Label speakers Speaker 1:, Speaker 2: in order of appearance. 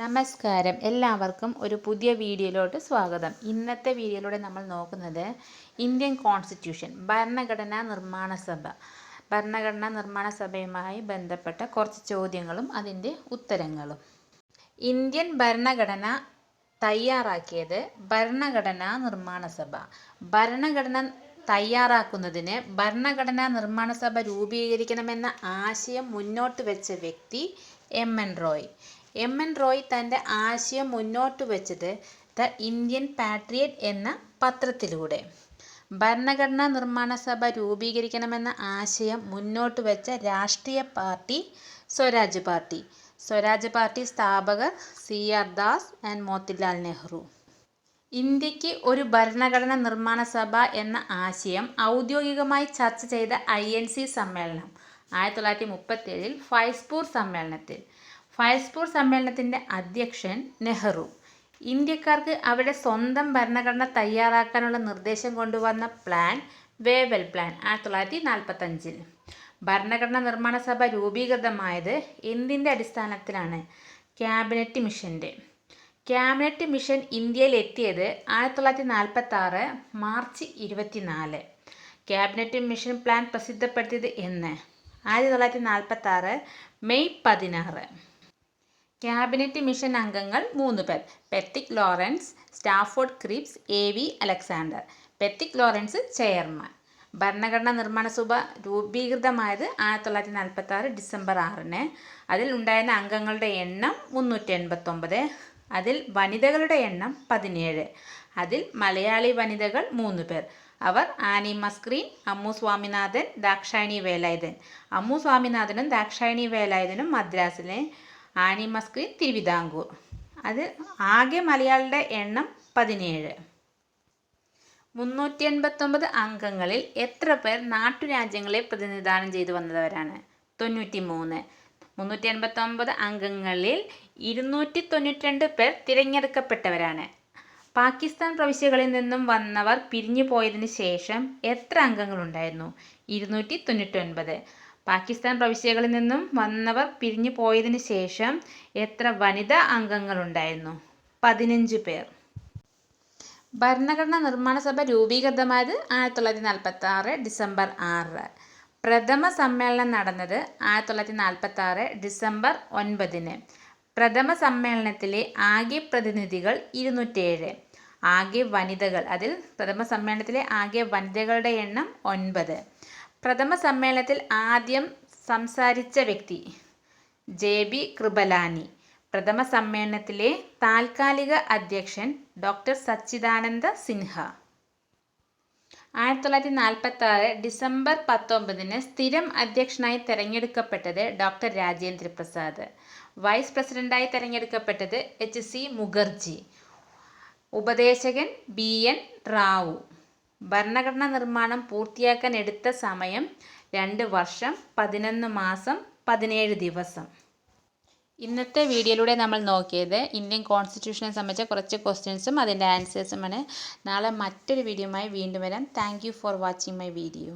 Speaker 1: നമസ്കാരം, എല്ലാവർക്കും ഒരു പുതിയ വീഡിയോയിലോട്ട് സ്വാഗതം. ഇന്നത്തെ വീഡിയോയിലൂടെ നമ്മൾ നോക്കുന്നത് ഇന്ത്യൻ കോൺസ്റ്റിറ്റ്യൂഷൻ ഭരണഘടനാ നിർമ്മാണ സഭയുമായി ബന്ധപ്പെട്ട കുറച്ച് ചോദ്യങ്ങളും അതിൻ്റെ ഉത്തരങ്ങളും. ഇന്ത്യൻ ഭരണഘടന തയ്യാറാക്കിയത് ഭരണഘടനാ നിർമ്മാണ സഭ. ഭരണഘടന തയ്യാറാക്കുന്നതിന് ഭരണഘടനാ നിർമ്മാണ സഭ രൂപീകരിക്കണമെന്ന ആശയം മുന്നോട്ട് വെച്ച വ്യക്തി എം.എൻ. റോയ്. എം.എൻ. റോയ് തൻ്റെ ആശയം മുന്നോട്ട് വെച്ചത് ദ ഇന്ത്യൻ പാട്രിയറ്റ് എന്ന പത്രത്തിലൂടെ. ഭരണഘടനാ നിർമ്മാണ സഭ രൂപീകരിക്കണമെന്ന ആശയം മുന്നോട്ട് വെച്ച രാഷ്ട്രീയ party Swaraj party. Swaraj party സ്ഥാപകർ C.R. ദാസ് ആൻഡ് മോത്തിലാൽ നെഹ്റു. ഇന്ത്യക്ക് ഒരു ഭരണഘടനാ നിർമ്മാണ സഭ എന്ന ആശയം ഔദ്യോഗികമായി ചർച്ച ചെയ്ത INC സമ്മേളനം 1937 ഫൈസ്പൂർ സമ്മേളനത്തിൽ. ഫൈസ്പൂർ സമ്മേളനത്തിൻ്റെ അധ്യക്ഷൻ നെഹ്റു. ഇന്ത്യക്കാർക്ക് അവരുടെ സ്വന്തം ഭരണഘടന തയ്യാറാക്കാനുള്ള നിർദ്ദേശം കൊണ്ടുവന്ന പ്ലാൻ വേവൽ പ്ലാൻ 1945. ഭരണഘടനാ നിർമ്മാണ സഭ രൂപീകൃതമായത് എന്തിൻ്റെ അടിസ്ഥാനത്തിലാണ്? ക്യാബിനറ്റ് മിഷൻ്റെ. ക്യാബിനറ്റ് മിഷൻ ഇന്ത്യയിൽ എത്തിയത് 1946 മാർച്ച് 24. ക്യാബിനറ്റ് മിഷൻ പ്ലാൻ പ്രസിദ്ധപ്പെടുത്തിയത് എന്ന്? 1946 മെയ് 16. ക്യാബിനറ്റ് മിഷൻ അംഗങ്ങൾ 3 പേർ. Pethick Lawrence, Stafford Cripps, A.V. Alexander. Pethick Lawrence chairman. ഭരണഘടനാ നിർമ്മാണ സഭ രൂപീകൃതമായത് 1946 ഡിസംബർ 6. അതിൽ ഉണ്ടായിരുന്ന അംഗങ്ങളുടെ എണ്ണം 389. അതിൽ വനിതകളുടെ എണ്ണം 17. അതിൽ മലയാളി വനിതകൾ 3 പേർ. അവർ ആനി മസ്ക്രീൻ, അമ്മു സ്വാമിനാഥൻ, ദാക്ഷായണി വേലായുധൻ. അമ്മു സ്വാമിനാഥനും ദാക്ഷായണി വേലായുധനും മദ്രാസിലെ, ആനി മസ്ക്രീൻ തിരുവിതാംകൂർ. അത് ആകെ മലയാളിയുടെ എണ്ണം 17. 389 അംഗങ്ങളിൽ എത്ര പേർ നാട്ടുരാജ്യങ്ങളെ പ്രതിനിധാനം ചെയ്തു വന്നവരാണ്? 93. 389 അംഗങ്ങളിൽ 292 പേർ തിരഞ്ഞെടുക്കപ്പെട്ടവരാണ്. പാകിസ്ഥാൻ പ്രവിശ്യകളിൽ നിന്നും വന്നവർ പിരിഞ്ഞു പോയതിനു ശേഷം എത്ര അംഗങ്ങളുണ്ടായിരുന്നു? 299. പാകിസ്ഥാൻ പ്രവിശ്യകളിൽ നിന്നും വന്നവർ പിരിഞ്ഞു പോയതിനു ശേഷം എത്ര വനിതാ അംഗങ്ങളുണ്ടായിരുന്നു? 15 പേർ. ഭരണഘടനാ നിർമ്മാണ സഭ രൂപീകൃതമായത് 1946 ഡിസംബർ 6. പ്രഥമ സമ്മേളനം നടന്നത് 1946 ഡിസംബർ 9. പ്രഥമ സമ്മേളനത്തിലെ ആകെ പ്രതിനിധികൾ 207. ആകെ വനിതകൾ, അതിൽ പ്രഥമ സമ്മേളനത്തിലെ ആകെ വനിതകളുടെ എണ്ണം 9. പ്രഥമ സമ്മേളനത്തിൽ ആദ്യം സംസാരിച്ച വ്യക്തി J.B. കൃപലാനി. പ്രഥമ സമ്മേളനത്തിലെ താൽക്കാലിക അധ്യക്ഷൻ ഡോക്ടർ സച്ചിദാനന്ദ സിൻഹ. 1946 ഡിസംബർ 19 സ്ഥിരം അധ്യക്ഷനായി തെരഞ്ഞെടുക്കപ്പെട്ടത് ഡോക്ടർ രാജേന്ദ്ര പ്രസാദ്. വൈസ് പ്രസിഡന്റായി തെരഞ്ഞെടുക്കപ്പെട്ടത് H.C. മുഖർജി. ഉപദേശകൻ B.N. റാവു. ഭരണഘടനാ നിർമ്മാണം പൂർത്തിയാക്കാൻ എടുത്ത സമയം 2 വർഷം 11 മാസം 17 ദിവസം. ഇന്നത്തെ വീഡിയോയിലൂടെ നമ്മൾ നോക്കിയത് ഇന്ത്യൻ കോൺസ്റ്റിറ്റ്യൂഷനെ സംബന്ധിച്ച കുറച്ച് ക്വസ്റ്റ്യൻസും അതിൻ്റെ ആൻസേഴ്സുമാണ്. നാളെ മറ്റൊരു വീഡിയോയുമായി വീണ്ടും വരാം. Thank you for watching my video.